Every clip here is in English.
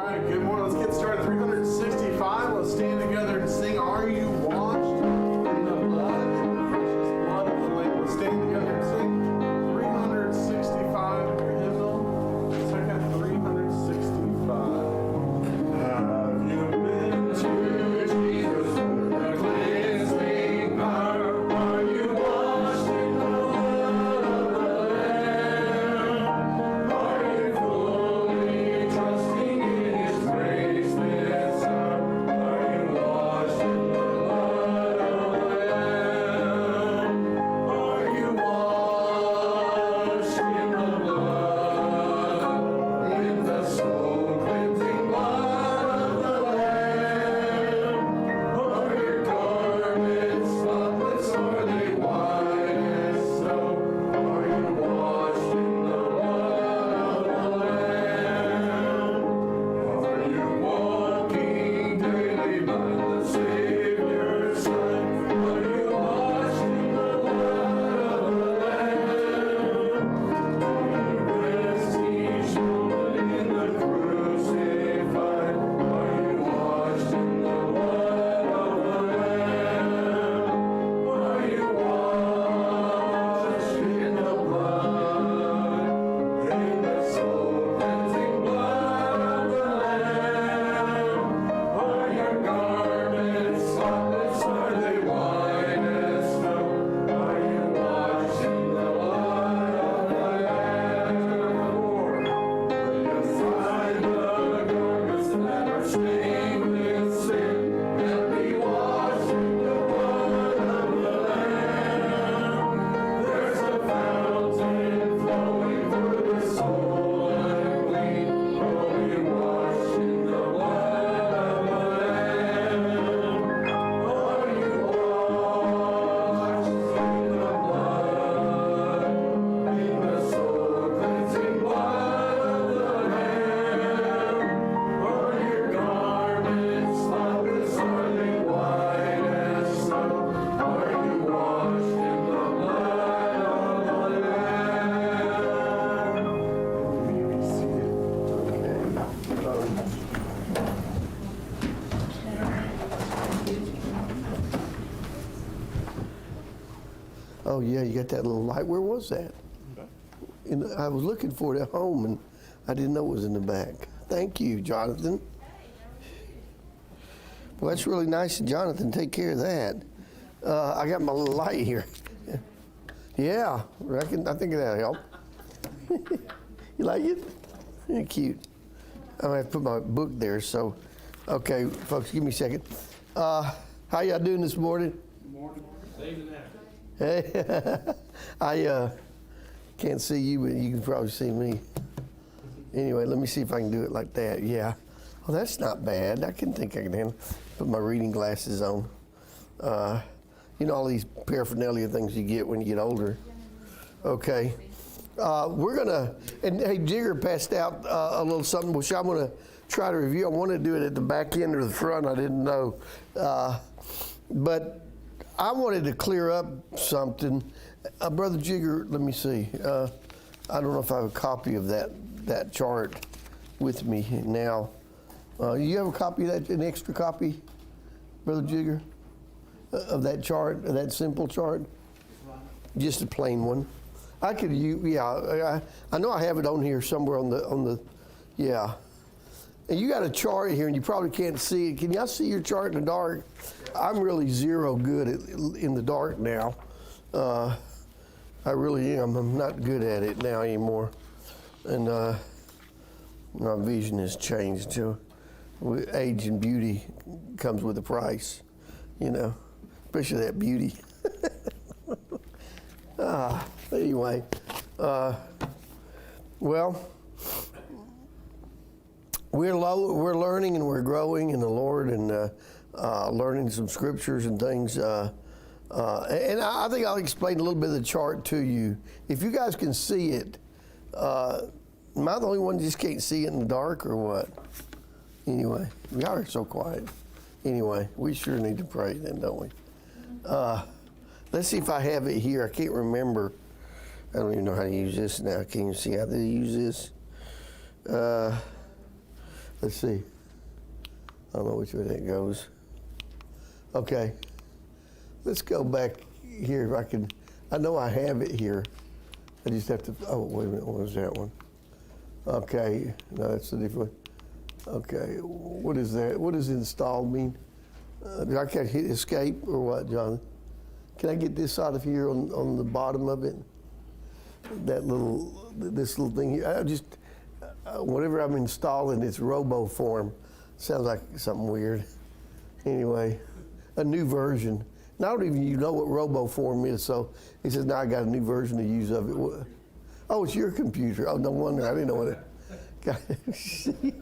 right, good morning. Let's get started. 365. Let's stand together and sing, Are You Washed in the Blood, in the Precious Blood of the Lamb? Let's stand together and sing 365 in your hymnal. Second 365. Have you been to Jesus for the cleansing power? Are you washed in the blood of the Lamb? Are you fully trusting in His grace this hour? Are you washed in the blood of the Lamb? Are you washed in the blood, in the soul cleansing blood of the Lamb? Are your garments spotless? Are they white as snow? Are you washed in the blood of the Lamb? Are you walking daily by the Savior's side? Are you washed in the blood of the Lamb? Do you rest each moment in the crucified? Are you washed in the blood of the Lamb? Are you washed in the blood, in the soul cleansing blood of the Lamb? Are your garments spotless? Are they white as snow? Are you washed in the blood of the Lamb? Lay aside the garments that are stained with sin, and be washed in the blood of the Lamb. There's a fountain flowing for the soul unclean. Oh, be washed in the blood of the Lamb. Are you washed in the blood, in the soul cleansing blood of the Lamb? Are your garments spotless? Are they white as snow? Are you washed in the blood of the Lamb? You may be seated. Oh, yeah, you got that little light. Where was that? I was looking for it at home, and I didn't know it was in the back. Thank you, Jonathan. Well, that's really nice of Jonathan. Take care of that. I got my little light here. Yeah, I think that'll help. You like it? Yeah, cute. I'm going to have to put my book there, so. Okay, folks, give me a second. How y'all doing this morning? Morning. Saving that. Hey, I can't see you, but you can probably see me. Anyway, let me see if I can do it like that. Yeah. Well, that's not bad. I can think I can handle. Put my reading glasses on. You know all these paraphernalia things you get when you get older. Okay. We're gonna, and hey, Jigger passed out a little something which I'm gonna try to review. I want to do it at the back end or the front. I didn't know, but I wanted to clear up something. Brother Jigger, let me see. I don't know if I have a copy of that chart with me now. You have a copy of that, an extra copy, Brother Jigger, of that chart, of that simple chart? Just a plain one. I could use, yeah, I know I have it on here somewhere on the, yeah. And you got a chart here and you probably can't see it. Can y'all see your chart in the dark? I'm really zero good in the dark now. I really am. I'm not good at it now anymore. And my vision has changed too. Age and beauty comes with a price, you know, especially that beauty. Anyway, well, we're learning and we're growing in the Lord and learning some scriptures and things. And I think I'll explain a little bit of the chart to you. If you guys can see it, am I the only one that just can't see it in the dark or what? Anyway, y'all are so quiet. Anyway, we sure need to pray then, don't we? Let's see if I have it here. I can't remember. I don't even know how to use this now. Can you see how to use this? Let's see. I don't know which way that goes. Okay. Let's go back here if I can. I know I have it here. I just have to, oh, wait a minute, what was that one? Okay, no, that's a different one. Okay, what is that? What does install mean? Do I can't hit escape or what, Jonathan? Can I get this out of here on the bottom of it? This little thing here. I just, whatever I'm installing, it's robo form. Sounds like something weird. Anyway, a new version. And I don't even know what robo form is, so he says, now I got a new version to use of it. Oh, it's your computer. Oh, no wonder. I didn't know what it. See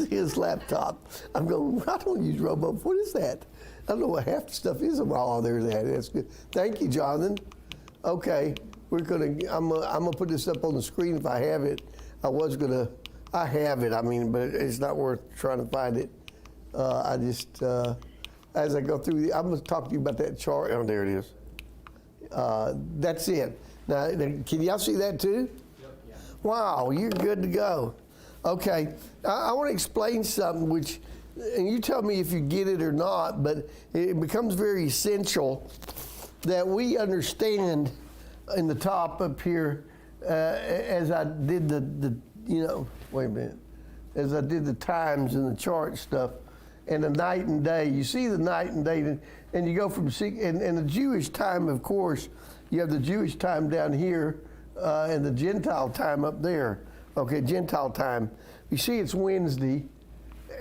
his laptop. I'm going, I don't use robo. What is that? I don't know what half the stuff is about. Oh, there's that. That's good. Thank you, Jonathan. Okay, I'm gonna put this up on the screen if I have it. I have it, I mean, but it's not worth trying to find it. I just, as I go through, I'm going to talk to you about that chart. Oh, there it is. That's it. Now, can y'all see that too? Yep. Yeah. Wow, you're good to go. Okay, I want to explain something which, and you tell me if you get it or not, but it becomes very essential that we understand in the top up here, as I did wait a minute, as I did the times and the chart stuff, and the night and day. You see the night and day, and you go from and the Jewish time, of course, you have the Jewish time down here, and the Gentile time up there. Okay, Gentile time. You see, it's Wednesday,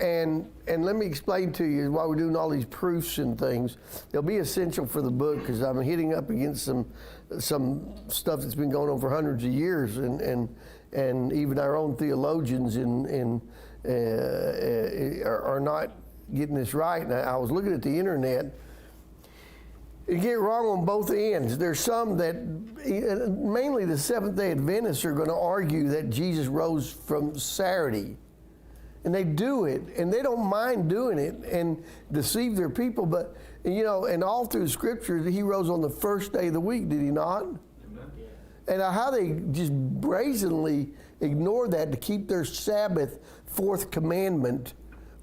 and let me explain to you while we're doing all these proofs and things. They'll be essential for the book because I'm hitting up against some stuff that's been going on for hundreds of years, and even our own theologians are not getting this right. And I was looking at the internet. You get it wrong on both ends. There's some that, mainly the Seventh-day Adventists, are going to argue that Jesus rose from Saturday. And they do it, and they don't mind doing it and deceive their people. But, and all through Scripture, he rose on the first day of the week, did he not? Amen. And how they just brazenly ignore that to keep their Sabbath fourth commandment,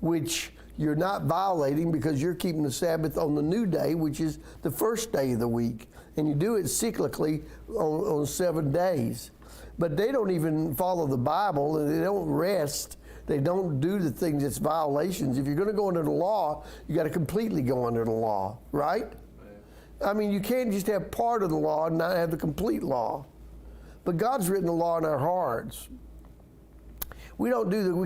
which you're not violating because you're keeping the Sabbath on the new day, which is the first day of the week. And you do it cyclically on 7 days. But they don't even follow the Bible, and they don't rest. They don't do the things that's violations. If you're going to go under the law, you got to completely go under the law, right? I mean, you can't just have part of the law and not have the complete law. But God's written the law in our hearts. We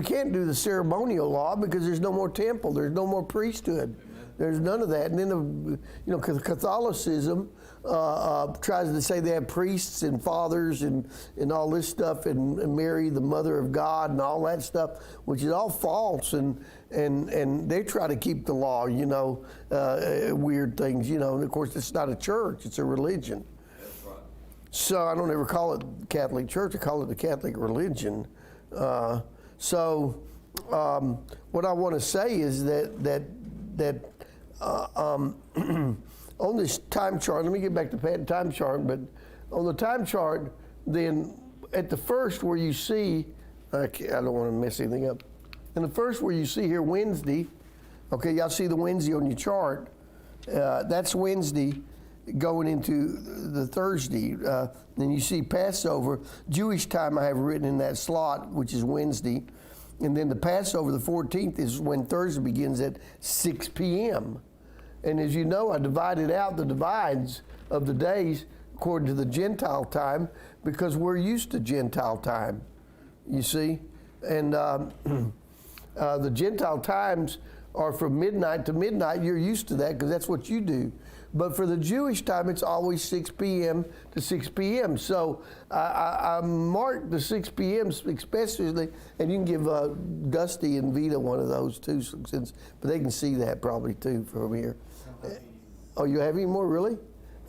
can't do the ceremonial law because there's no more temple, there's no more priesthood, there's none of that. And then Catholicism tries to say they have priests and fathers and all this stuff, and Mary, the mother of God, and all that stuff, which is all false. And they try to keep the law, weird things, And of course, it's not a church; it's a religion. That's right. So I don't ever call it Catholic Church; I call it the Catholic religion. What I want to say is that on this time chart, let me get back to the time chart, but on the time chart, then at the first where you see, I don't want to mess anything up, and the first where you see here Wednesday, okay, y'all see the Wednesday on your chart, that's Wednesday going into the Thursday. Then you see Passover. Jewish time I have written in that slot, which is Wednesday. And then the Passover, the 14th, is when Thursday begins at 6 p.m. And as you know, I divided out the divides of the days according to the Gentile time because we're used to Gentile time, you see. And the Gentile times are from midnight to midnight. You're used to that because that's what you do. But for the Jewish time, it's always 6 p.m. to 6 p.m. So I marked the 6 p.m. especially, and you can give Dusty and Vita one of those too, but they can see that probably too from here. Oh, you have any more, really?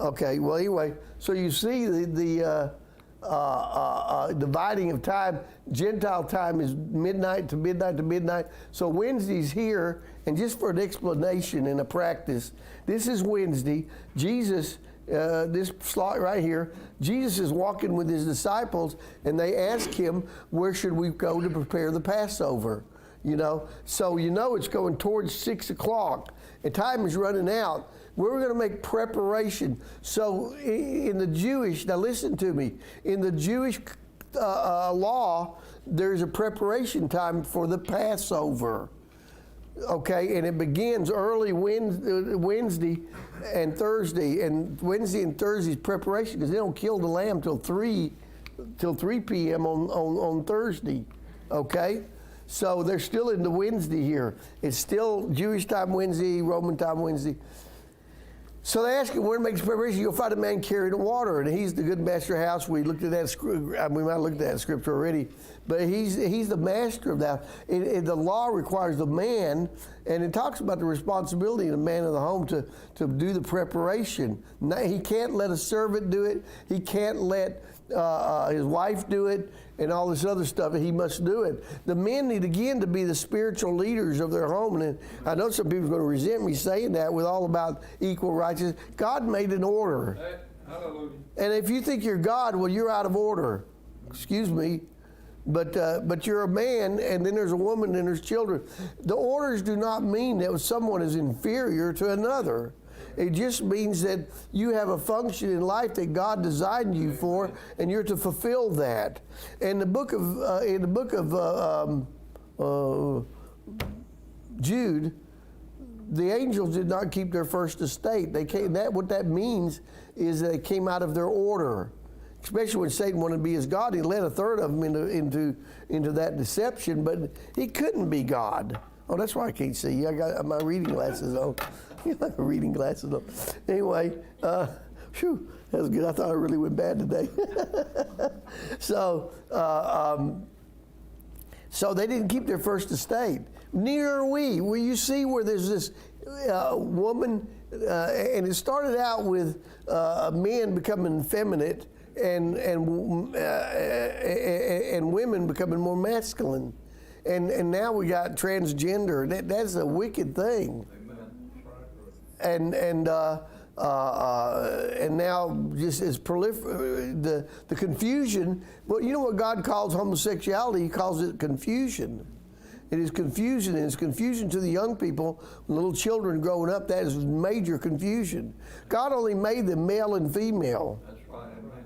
Okay, well, anyway, so you see the dividing of time. Gentile time is midnight to midnight to midnight. So Wednesday's here, and just for an explanation and a practice, this is Wednesday. Jesus, this slot right here, Jesus is walking with his disciples, and they ask him, where should we go to prepare the Passover? you know. So you know it's going towards 6 o'clock, and time is running out. We're going to make preparation. So in the Jewish, now listen to me, in the Jewish law, there's a preparation time for the Passover. Okay, and it begins early Wednesday and Thursday, and Wednesday and Thursday's preparation, because they don't kill the lamb till 3 p.m. on Thursday. Okay, so they're still in the Wednesday here. It's still Jewish time Wednesday, Roman time Wednesday. So they ask him where to make his preparation. You'll find a man carrying the water, and he's the good master of the house. We looked at that. We might have looked at that scripture already, but he's the master of that. The law requires the man, and it talks about the responsibility of the man of the home to do the preparation. Now, he can't let a servant do it. He can't let his wife do it, and all this other stuff. He must do it. The men need again to be the spiritual leaders of their home. And I know some people are going to resent me saying that with all about equal righteousness. God made an order. Hallelujah. And if you think you're God, well, you're out of order. Excuse me. But you're a man, and then there's a woman, and there's children. The orders do not mean that someone is inferior to another. It just means that you have a function in life that God designed you for, and you're to fulfill that. And in the book of Jude, the angels did not keep their first estate. They came. What that means is that they came out of their order. Especially when Satan wanted to be his God, he led a third of them into that deception, but he couldn't be God. Oh, that's why I can't see you. I got my reading glasses on. You like reading glasses on. Anyway, phew, that was good. I thought I really went bad today. So they didn't keep their first estate. Neither are we. Well, you see where there's this woman, and it started out with men becoming effeminate and women becoming more masculine. And now we got transgender. That's a wicked thing. And now just as the confusion. Well, you know what God calls homosexuality? He calls it confusion. It is confusion, and it's confusion to the young people, little children growing up. That is major confusion. God only made them male and female. That's right, amen.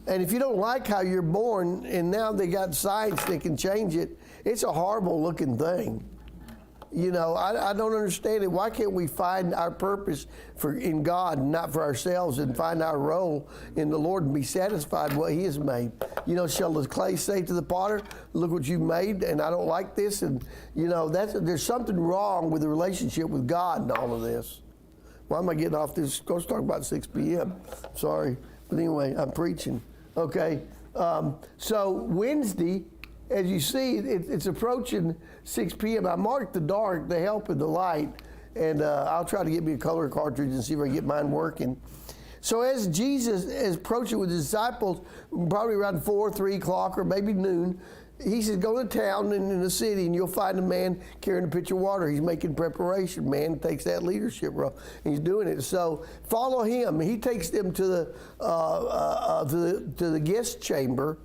And if you don't like how you're born, and now they got science that can change it, it's a horrible looking thing. You know, I don't understand it. Why can't we find our purpose in God and not for ourselves, and find our role in the Lord and be satisfied with what He has made? You know, shall the clay say to the potter, look what you made, and I don't like this? And, you know, there's something wrong with the relationship with God and all of this. Why am I getting off this? Go start about 6 p.m. Sorry. But anyway, I'm preaching. Okay. So Wednesday, as you see, it's approaching 6 p.m. I marked the dark, the help, and the light, and I'll try to get me a color cartridge and see if I can get mine working. So as Jesus is approaching with his disciples, probably around 4, 3 o'clock, or maybe noon, he says, go to town and in the city, and you'll find a man carrying a pitcher of water. He's making preparation. Man takes that leadership role. He's doing it. So follow him. He takes them to the guest chamber.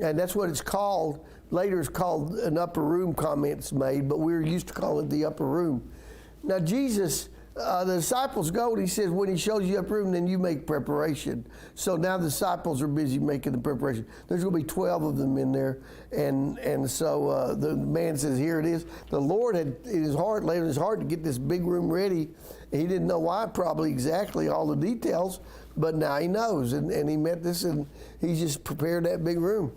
And that's what it's called. Later it's called an upper room, comments made, but we're used to call it the upper room. Now Jesus, the disciples go, and he says, when he shows you the upper room, then you make preparation. So now the disciples are busy making the preparation. There's going to be 12 of them in there. And so the man says, here it is. The Lord had in his heart, laid in his heart to get this big room ready. He didn't know why, probably exactly all the details, but now he knows, and he met this, and he just prepared that big room.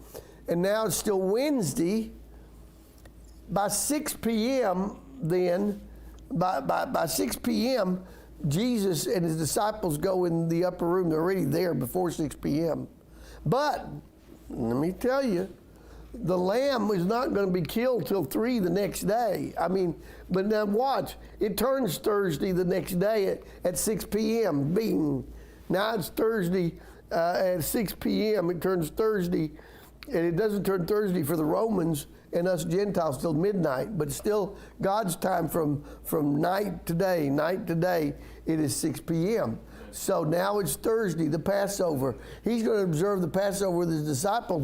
And now it's still Wednesday. By 6 p.m. then, by 6 p.m., Jesus and his disciples go in the upper room. They're already there before 6 p.m. But, let me tell you, the lamb is not going to be killed till 3 the next day. I mean, but now watch. It turns Thursday the next day at 6 p.m. Bing. Now it's Thursday at 6 p.m. It turns Thursday, and it doesn't turn Thursday for the Romans and us Gentiles till midnight. But still, God's time from night to day, it is 6 p.m. So now it's Thursday, the Passover. He's going to observe the Passover with his disciples.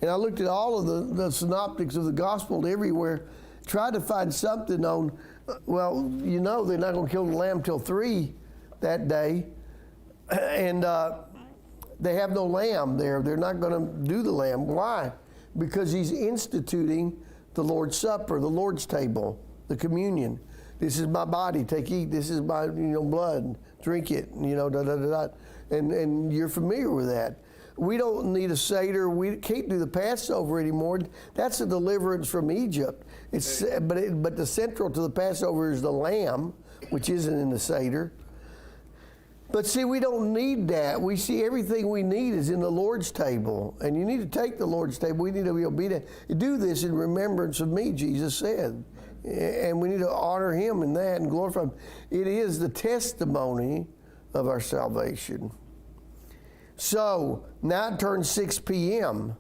And I looked at all of the synoptics of the gospel everywhere, tried to find something on, well, you know, they're not going to kill the lamb till 3 that day. And they have no lamb there. They're not going to do the lamb. Why? Because he's instituting the Lord's Supper, the Lord's table, the communion. This is my body, take, eat. This is my, blood, drink it, And you're familiar with that. We don't need a Seder. We can't do the Passover anymore. That's a deliverance from Egypt. But the central to the Passover is the lamb, which isn't in the Seder. But see, we don't need that. We see everything we need is in the Lord's table. And you need to take the Lord's table. We need to be obedient. Do this in remembrance of me, Jesus said. And we need to honor him in that and glorify him. It is the testimony of our salvation. So, now it turns 6 p.m.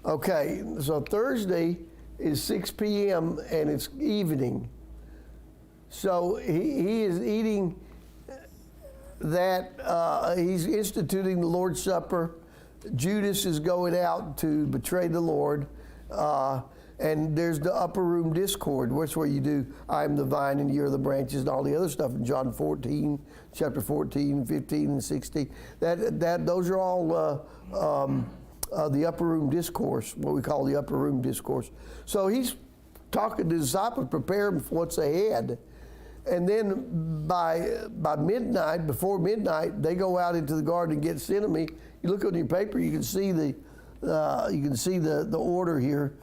Okay, so Thursday is 6 p.m. and it's evening. So he is eating that, he's instituting the Lord's Supper. Judas is going out to betray the Lord. And there's the upper room discord. That's where you do, I am the vine and you are the branches, and all the other stuff in John 14, chapter 14, 15, and 16. Those are all the upper room discourse, what we call the upper room discourse. So he's talking to the disciples, prepare them for what's ahead. And then by midnight, before midnight, they go out into the Garden of Gethsemane. You look on your paper, you can see the order here.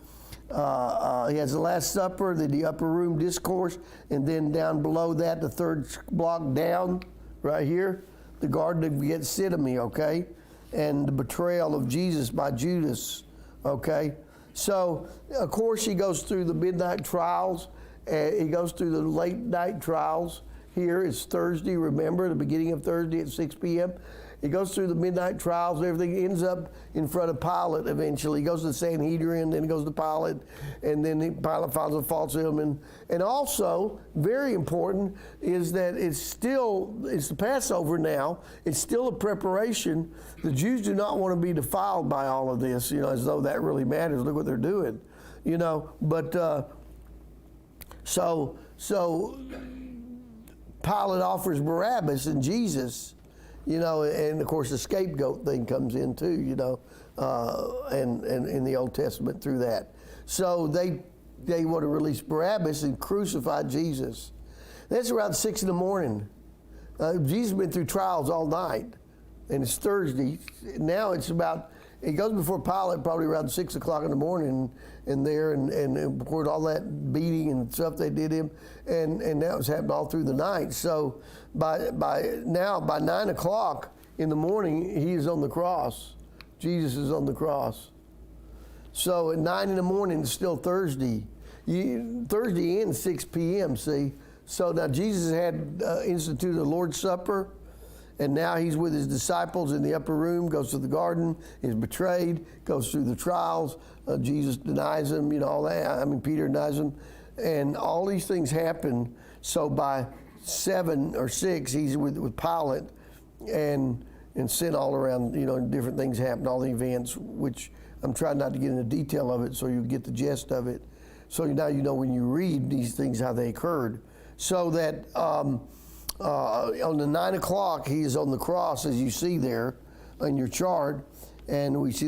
He has the Last Supper, then the upper room discourse, and then down below that, the third block down, right here, the Garden of Gethsemane, okay? And the betrayal of Jesus by Judas, okay? So, of course, he goes through the midnight trials. He goes through the late night trials. Here it's Thursday, remember, the beginning of Thursday at 6 p.m. He goes through the midnight trials and everything, ends up in front of Pilate eventually. He goes to the Sanhedrin, then he goes to Pilate, and then Pilate finds a fault in him. And also, very important, is that it's the Passover now. It's still a preparation. The Jews do not want to be defiled by all of this, as though that really matters. Look what they're doing, But so Pilate offers Barabbas and Jesus. And of course the scapegoat thing comes in too, and in the Old Testament through that. So they want to release Barabbas and crucify Jesus. That's around 6 in the morning. Jesus has been through trials all night, and it's Thursday. Now it's about, he goes before Pilate probably around 6 o'clock in the morning, and of course all that beating and stuff they did him, and that was happening all through the night. So by 9 o'clock in the morning, he is on the cross. Jesus is on the cross. So at 9 in the morning, it's still Thursday. Thursday ends 6 p.m., see? So now Jesus had instituted the Lord's Supper, and now he's with his disciples in the upper room, goes to the garden, is betrayed, goes through the trials. Jesus denies him, all that. Peter denies him. And all these things happen. So by 7 or 6, he's with Pilate, and sin all around, different things happen, all the events, which I'm trying not to get into detail of it so you get the gist of it. So now when you read these things, how they occurred. So that on the 9 o'clock, he is on the cross, as you see there in your chart, and we see